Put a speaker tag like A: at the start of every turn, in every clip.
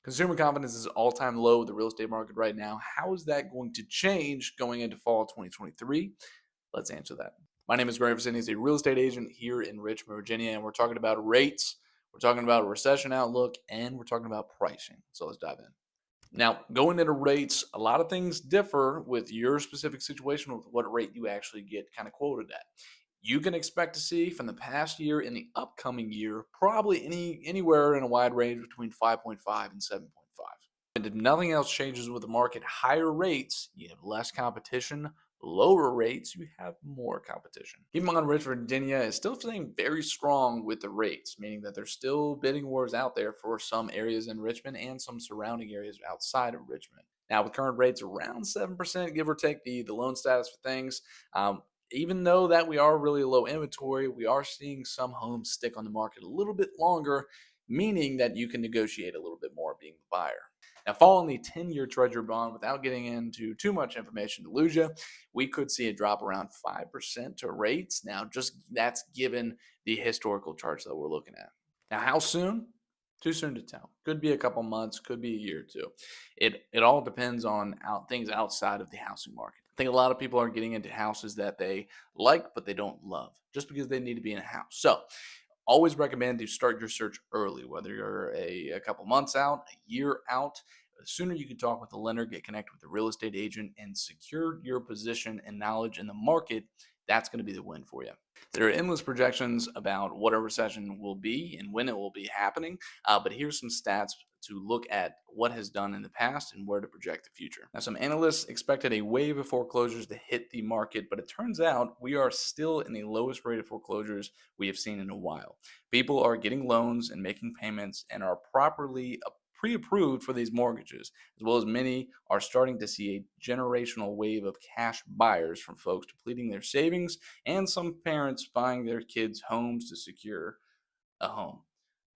A: Consumer confidence is all-time low with the real estate market right now. How is that going to change going into fall 2023? Let's answer that. My name is Graham He's a real estate agent here in Richmond, Virginia, and we're talking about rates, we're talking about a recession outlook, and we're talking about pricing. So let's dive in. Now, going into rates, a lot of things differ with your specific situation with what rate you actually get kind of quoted at. You can expect to see from the past year in the upcoming year probably anywhere in a wide range between 5.5 and 7.5. And if nothing else changes with the market, higher rates, you have less competition. Lower rates, you have more competition. Keep in mind, Richmond, Virginia is still staying very strong with the rates, meaning that there's still bidding wars out there for some areas in Richmond and some surrounding areas outside of Richmond. Now, with current rates around 7%, give or take the loan status for things, even though that we are really low inventory, we are seeing some homes stick on the market a little bit longer, meaning that you can negotiate a little bit more being the buyer. Now, following the 10-year Treasury bond, without getting into too much information to lose you, we could see a drop around 5% to rates. Now, just that's given the historical charts that we're looking at. Now, how soon? Too soon to tell. Could be a couple months, could be a year or two. It all depends on things outside of the housing market. I think a lot of people are getting into houses that they like, but they don't love, just because they need to be in a house. So always recommend to start your search early, whether you're a couple months out, a year out. The sooner you can talk with the lender, get connected with the real estate agent, and secure your position and knowledge in the market, that's going to be the win for you. There are endless projections about what a recession will be and when it will be happening, but here's some stats to look at what has done in the past and where to project the future. Now, some analysts expected a wave of foreclosures to hit the market, but it turns out we are still in the lowest rate of foreclosures we have seen in a while. People are getting loans and making payments and are properly pre-approved for these mortgages, as well as many are starting to see a generational wave of cash buyers from folks depleting their savings and some parents buying their kids homes to secure a home,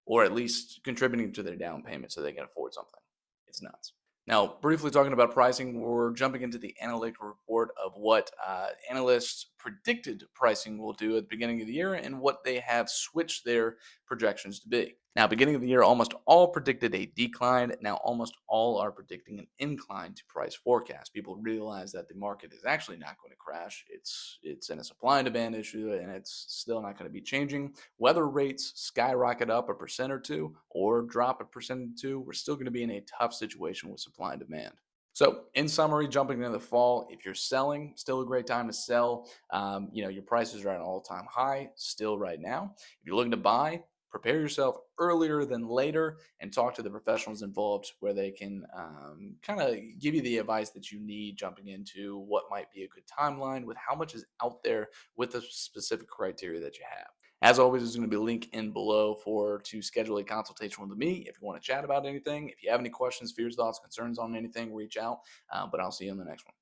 A: or at least contributing to their down payment so they can afford something. It's nuts. Now, briefly talking about pricing, we're jumping into the analytical report of what analysts predicted pricing will do at the beginning of the year and what they have switched their projections to be. Now, beginning of the year, almost all predicted a decline. Now, almost all are predicting an incline to price forecast. People realize that the market is actually not going to crash. It's in a supply and demand issue, and it's still not going to be changing. Whether rates skyrocket up a percent or two or drop a percent or two, we're still going to be in a tough situation with supply and demand. So, in summary, jumping into the fall, if you're selling, still a great time to sell. Your prices are at an all-time high still right now. If you're looking to buy, prepare yourself earlier than later and talk to the professionals involved where they can kind of give you the advice that you need jumping into what might be a good timeline with how much is out there with the specific criteria that you have. As always, there's going to be a link in below to schedule a consultation with me if you want to chat about anything. If you have any questions, fears, thoughts, concerns on anything, reach out. But I'll see you in the next one.